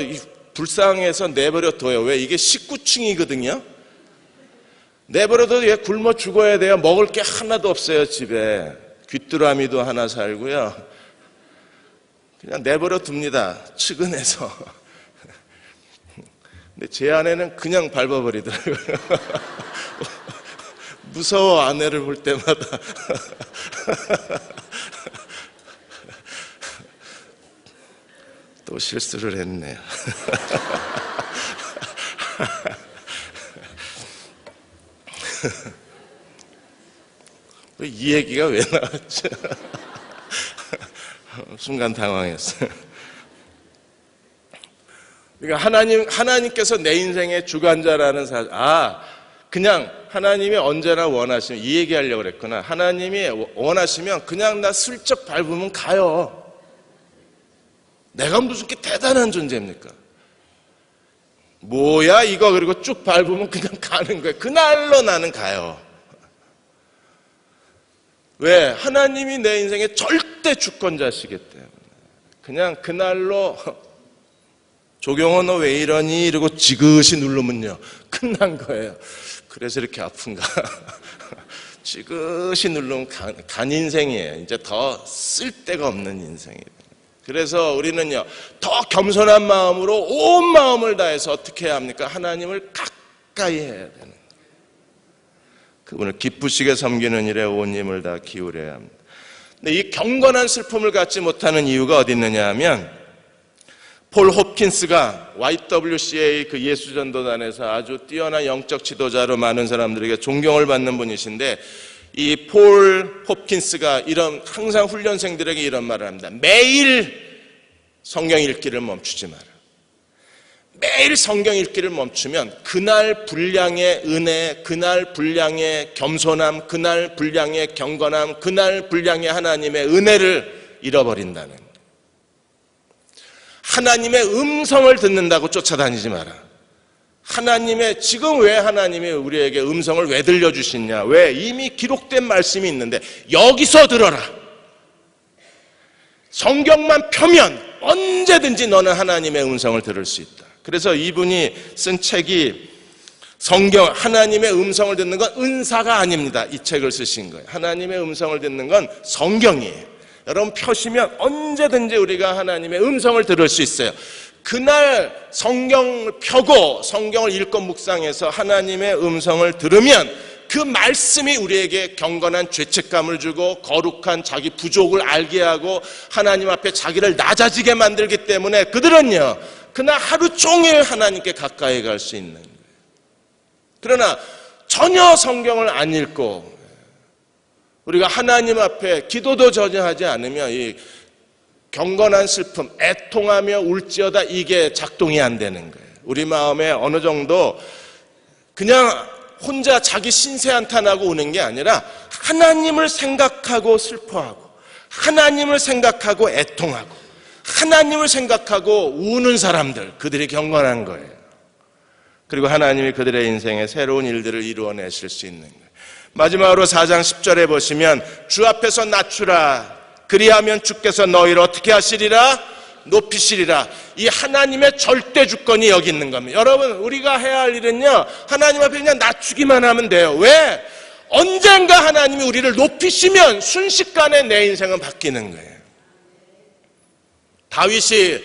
Speaker 2: 불쌍해서 내버려둬요. 왜? 이게 19층이거든요. 내버려둬도 얘 굶어 죽어야 돼요. 먹을 게 하나도 없어요, 집에. 귀뚜라미도 하나 살고요. 그냥 내버려둡니다. 측은해서. 근데 제 아내는 그냥 밟아버리더라고요. 무서워, 아내를 볼 때마다. 또 실수를 했네요. 이 얘기가 왜 나왔지? 순간 당황했어요. 그러니까 하나님께서 내 인생의 주관자라는 사실, 그냥 하나님이 언제나 원하시면, 이 얘기 하려고 그랬구나. 하나님이 원하시면 그냥 나 슬쩍 밟으면 가요. 내가 무슨 게 대단한 존재입니까? 뭐야 이거, 그리고 쭉 밟으면 그냥 가는 거예요. 그날로 나는 가요. 왜? 하나님이 내 인생의 절대 주권자시기 때문에. 그냥 그날로 조경호 너 왜 이러니? 이러고 지그시 누르면요, 끝난 거예요. 그래서 이렇게 아픈가? 지그시 누르면 간 인생이에요. 이제 더 쓸데가 없는 인생이에요. 그래서 우리는요, 더 겸손한 마음으로 온 마음을 다해서 어떻게 해야 합니까? 하나님을 가까이 해야 되는 거예요. 그분을 기쁘시게 섬기는 일에 온 힘을 다 기울여야 합니다. 근데 이 경건한 슬픔을 갖지 못하는 이유가 어디 있느냐 하면, 폴 홉킨스가 YWCA 그 예수전도단에서 아주 뛰어난 영적 지도자로 많은 사람들에게 존경을 받는 분이신데, 이 폴 홉킨스가 항상 훈련생들에게 이런 말을 합니다. 매일 성경 읽기를 멈추지 마라. 매일 성경 읽기를 멈추면 그날 분량의 은혜, 그날 분량의 겸손함, 그날 분량의 경건함, 그날 분량의 하나님의 은혜를 잃어버린다는. 하나님의 음성을 듣는다고 쫓아다니지 마라. 하나님의 지금 왜 하나님이 우리에게 음성을 왜 들려주시냐? 왜? 이미 기록된 말씀이 있는데 여기서 들어라. 성경만 펴면 언제든지 너는 하나님의 음성을 들을 수 있다. 그래서 이분이 쓴 책이 성경, 하나님의 음성을 듣는 건 은사가 아닙니다. 이 책을 쓰신 거예요. 하나님의 음성을 듣는 건 성경이에요. 여러분 펴시면 언제든지 우리가 하나님의 음성을 들을 수 있어요. 그날 성경을 펴고 성경을 읽고 묵상해서 하나님의 음성을 들으면 그 말씀이 우리에게 경건한 죄책감을 주고 거룩한 자기 부족을 알게 하고 하나님 앞에 자기를 낮아지게 만들기 때문에 그들은요 그날 하루 종일 하나님께 가까이 갈 수 있는 거예요. 그러나 전혀 성경을 안 읽고 우리가 하나님 앞에 기도도 전혀 하지 않으면 이 경건한 슬픔, 애통하며 울지어다 이게 작동이 안 되는 거예요. 우리 마음에 어느 정도 그냥 혼자 자기 신세 한탄하고 우는 게 아니라 하나님을 생각하고 슬퍼하고 하나님을 생각하고 애통하고 하나님을 생각하고 우는 사람들, 그들이 경건한 거예요. 그리고 하나님이 그들의 인생에 새로운 일들을 이루어내실 수 있는 거예요. 마지막으로 4장 10절에 보시면 주 앞에서 낮추라. 그리하면 주께서 너희를 어떻게 하시리라? 높이시리라. 이 하나님의 절대 주권이 여기 있는 겁니다. 여러분 우리가 해야 할 일은요 하나님 앞에 그냥 낮추기만 하면 돼요. 왜? 언젠가 하나님이 우리를 높이시면 순식간에 내 인생은 바뀌는 거예요. 다윗이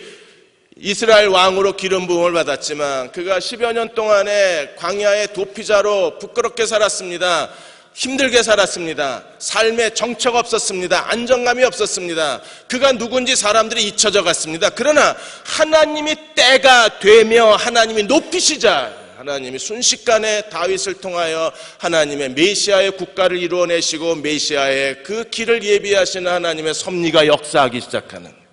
Speaker 2: 이스라엘 왕으로 기름 부음을 받았지만 그가 10여 년 동안에 광야의 도피자로 부끄럽게 살았습니다. 힘들게 살았습니다. 삶에 정처가 없었습니다. 안정감이 없었습니다. 그가 누군지 사람들이 잊혀져 갔습니다. 그러나 하나님이 때가 되며 하나님이 높이시자 하나님이 순식간에 다윗을 통하여 하나님의 메시아의 국가를 이루어내시고 메시아의 그 길을 예비하시는 하나님의 섭리가 역사하기 시작하는 거예요.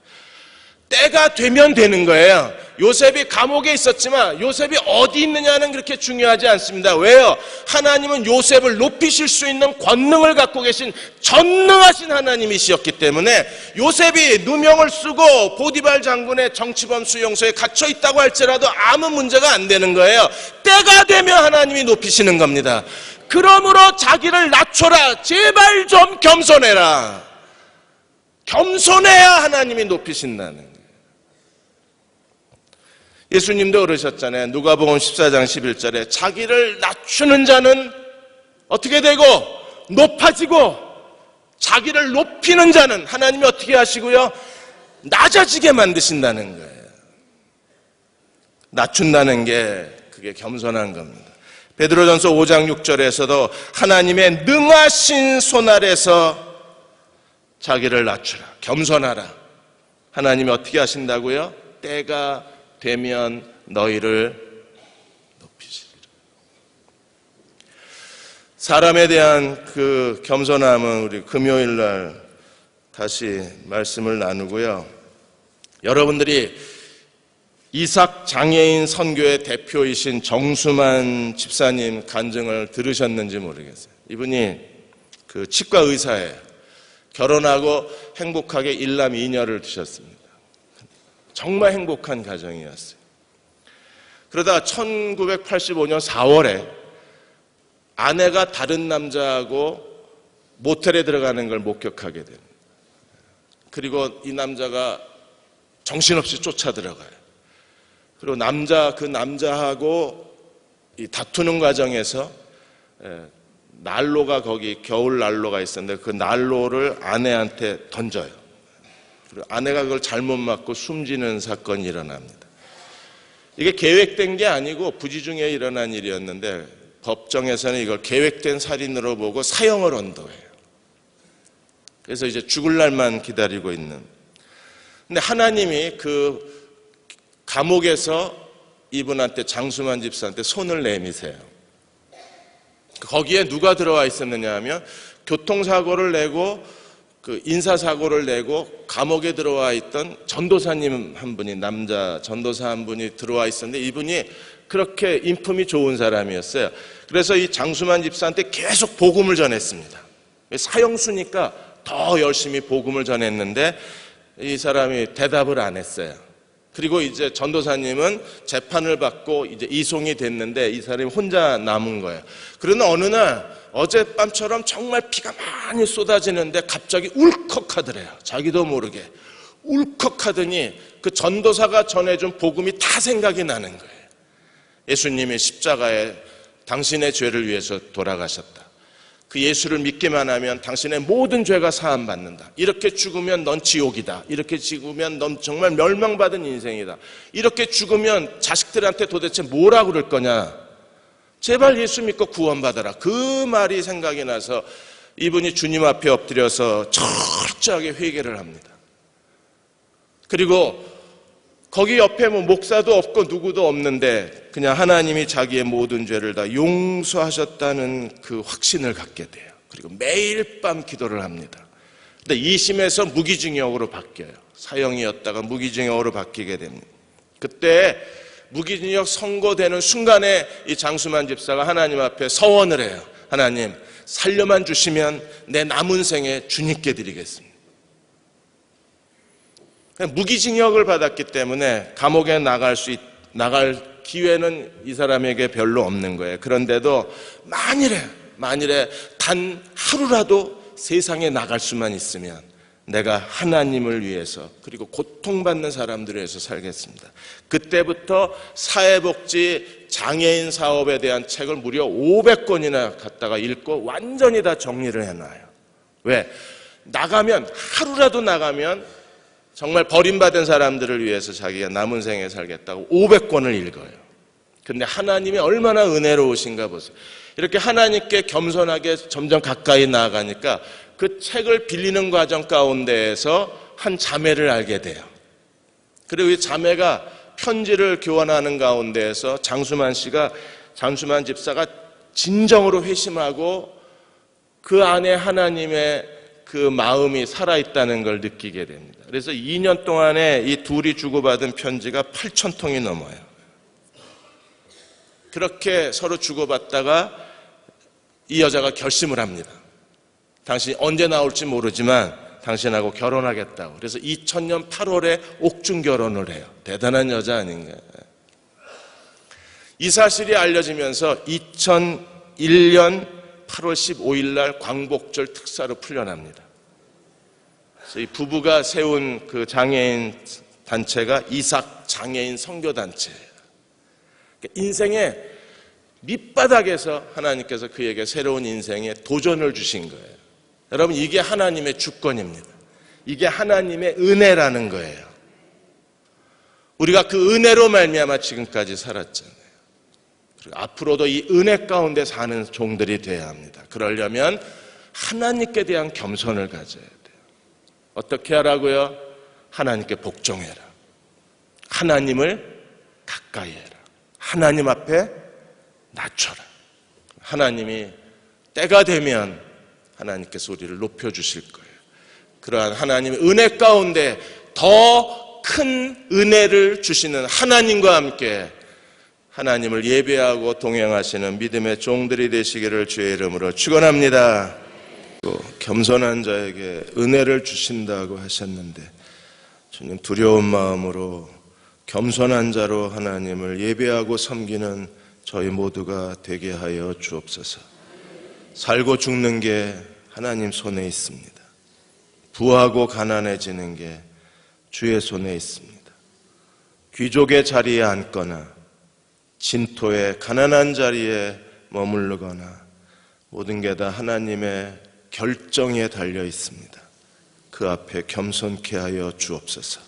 Speaker 2: 때가 되면 되는 거예요. 요셉이 감옥에 있었지만 요셉이 어디 있느냐는 그렇게 중요하지 않습니다. 왜요? 하나님은 요셉을 높이실 수 있는 권능을 갖고 계신 전능하신 하나님이시었기 때문에 요셉이 누명을 쓰고 보디발 장군의 정치범 수용소에 갇혀 있다고 할지라도 아무 문제가 안 되는 거예요. 때가 되면 하나님이 높이시는 겁니다. 그러므로 자기를 낮춰라. 제발 좀 겸손해라. 겸손해야 하나님이 높이신다는 거예요. 예수님도 그러셨잖아요. 누가복음 14장 11절에 자기를 낮추는 자는 어떻게 되고 높아지고 자기를 높이는 자는 하나님이 어떻게 하시고요? 낮아지게 만드신다는 거예요. 낮춘다는 게 그게 겸손한 겁니다. 베드로전서 5장 6절에서도 하나님의 능하신 손 아래서 자기를 낮추라. 겸손하라. 하나님이 어떻게 하신다고요? 때가 되면 너희를 높이시리라. 사람에 대한 그 겸손함은 우리 금요일 날 다시 말씀을 나누고요. 여러분들이 이삭 장애인 선교의 대표이신 정수만 집사님 간증을 들으셨는지 모르겠어요. 이분이 그 치과 의사예요. 결혼하고 행복하게 일남 2녀를 두셨습니다. 정말 행복한 가정이었어요. 그러다 1985년 4월에 아내가 다른 남자하고 모텔에 들어가는 걸 목격하게 됩니다. 그리고 이 남자가 정신없이 쫓아 들어가요. 그리고 그 남자하고 이 다투는 과정에서 난로가 거기 겨울 난로가 있었는데 그 난로를 아내한테 던져요. 아내가 그걸 잘못 맞고 숨지는 사건이 일어납니다. 이게 계획된 게 아니고 부지 중에 일어난 일이었는데 법정에서는 이걸 계획된 살인으로 보고 사형을 언도해요. 그래서 이제 죽을 날만 기다리고 있는. 근데 하나님이 그 감옥에서 이분한테 장수만 집사한테 손을 내미세요. 거기에 누가 들어와 있었느냐 하면 교통사고를 내고 그 인사사고를 내고 감옥에 들어와 있던 전도사님 한 분이 남자 전도사 한 분이 들어와 있었는데 이분이 그렇게 인품이 좋은 사람이었어요. 그래서 이 장수만 집사한테 계속 복음을 전했습니다. 사형수니까 더 열심히 복음을 전했는데 이 사람이 대답을 안 했어요. 그리고 이제 전도사님은 재판을 받고 이제 이송이 됐는데 이 사람이 혼자 남은 거예요. 그러나 어느 날 어젯밤처럼 정말 비가 많이 쏟아지는데 갑자기 울컥하더래요. 자기도 모르게 울컥하더니 그 전도사가 전해준 복음이 다 생각이 나는 거예요. 예수님이 십자가에 당신의 죄를 위해서 돌아가셨다. 그 예수를 믿기만 하면 당신의 모든 죄가 사함받는다. 이렇게 죽으면 넌 지옥이다. 이렇게 죽으면 넌 정말 멸망받은 인생이다. 이렇게 죽으면 자식들한테 도대체 뭐라고 그럴 거냐. 제발 예수 믿고 구원받아라. 그 말이 생각이 나서 이분이 주님 앞에 엎드려서 철저하게 회개를 합니다. 그리고 거기 옆에 뭐 목사도 없고 누구도 없는데 그냥 하나님이 자기의 모든 죄를 다 용서하셨다는 그 확신을 갖게 돼요. 그리고 매일 밤 기도를 합니다. 근데 2심에서 무기징역으로 바뀌어요. 사형이었다가 무기징역으로 바뀌게 됩니다. 그때 무기징역 선고되는 순간에 이 장수만 집사가 하나님 앞에 서원을 해요. 하나님, 살려만 주시면 내 남은 생에 주님께 드리겠습니다. 무기징역을 받았기 때문에 감옥에 나갈 기회는 이 사람에게 별로 없는 거예요. 그런데도 만일에 단 하루라도 세상에 나갈 수만 있으면 내가 하나님을 위해서 그리고 고통받는 사람들을 위해서 살겠습니다. 그때부터 사회복지 장애인 사업에 대한 책을 무려 500권이나 갖다가 읽고 완전히 다 정리를 해놔요. 왜? 하루라도 나가면 정말 버림받은 사람들을 위해서 자기가 남은 생에 살겠다고 500권을 읽어요. 근데 하나님이 얼마나 은혜로우신가 보세요. 이렇게 하나님께 겸손하게 점점 가까이 나아가니까 그 책을 빌리는 과정 가운데에서 한 자매를 알게 돼요. 그리고 이 자매가 편지를 교환하는 가운데에서 장수만 집사가 진정으로 회심하고 그 안에 하나님의 그 마음이 살아있다는 걸 느끼게 됩니다. 그래서 2년 동안에 이 둘이 주고받은 편지가 8,000통이 넘어요. 그렇게 서로 주고받다가 이 여자가 결심을 합니다. 당신이 언제 나올지 모르지만 당신하고 결혼하겠다고. 그래서 2000년 8월에 옥중 결혼을 해요. 대단한 여자 아닌가요? 이 사실이 알려지면서 2001년 8월 15일 날 광복절 특사로 풀려납니다. 그래서 이 부부가 세운 그 장애인 단체가 이삭 장애인 선교단체예요. 그러니까 인생의 밑바닥에서 하나님께서 그에게 새로운 인생에 도전을 주신 거예요. 여러분, 이게 하나님의 주권입니다. 이게 하나님의 은혜라는 거예요. 우리가 그 은혜로 말미암아 지금까지 살았잖아요. 그리고 앞으로도 이 은혜 가운데 사는 종들이 돼야 합니다. 그러려면 하나님께 대한 겸손을 가져야 돼요. 어떻게 하라고요? 하나님께 복종해라. 하나님을 가까이 해라. 하나님 앞에 낮춰라. 하나님이 때가 되면 하나님께서 우리를 높여주실 거예요. 그러한 하나님의 은혜 가운데 더 큰 은혜를 주시는 하나님과 함께 하나님을 예배하고 동행하시는 믿음의 종들이 되시기를 주의 이름으로 축원합니다. 겸손한 자에게 은혜를 주신다고 하셨는데 주님, 두려운 마음으로 겸손한 자로 하나님을 예배하고 섬기는 저희 모두가 되게 하여 주옵소서. 살고 죽는 게 하나님 손에 있습니다. 부하고 가난해지는 게 주의 손에 있습니다. 귀족의 자리에 앉거나 진토의 가난한 자리에 머무르거나 모든 게 다 하나님의 결정에 달려 있습니다. 그 앞에 겸손케 하여 주옵소서.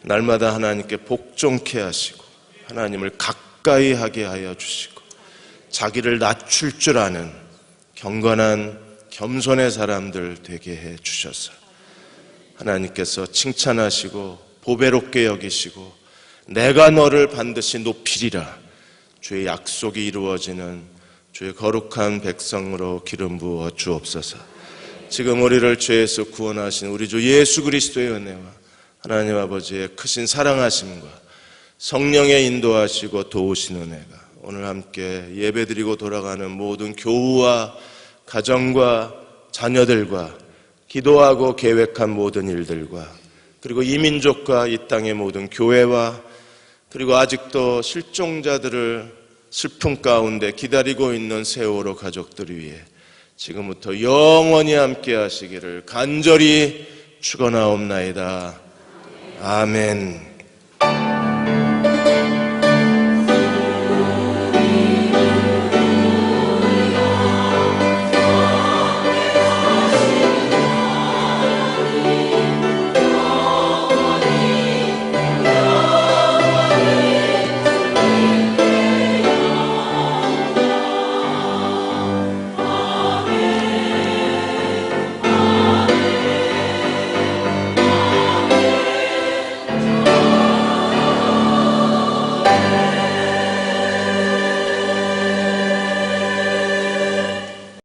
Speaker 2: 날마다 하나님께 복종케 하시고 하나님을 가까이 하게 하여 주시고 자기를 낮출 줄 아는 경건한 겸손의 사람들 되게 해 주셔서 하나님께서 칭찬하시고 보배롭게 여기시고 내가 너를 반드시 높이리라 주의 약속이 이루어지는 주의 거룩한 백성으로 기름 부어 주옵소서. 지금 우리를 죄에서 구원하신 우리 주 예수 그리스도의 은혜와 하나님 아버지의 크신 사랑하심과 성령의 인도하시고 도우신 은혜가 오늘 함께 예배드리고 돌아가는 모든 교우와 가정과 자녀들과 기도하고 계획한 모든 일들과 그리고 이 민족과 이 땅의 모든 교회와 그리고 아직도 실종자들을 슬픔 가운데 기다리고 있는 세월호 가족들 위해 지금부터 영원히 함께 하시기를 간절히 축원하옵나이다. 아멘.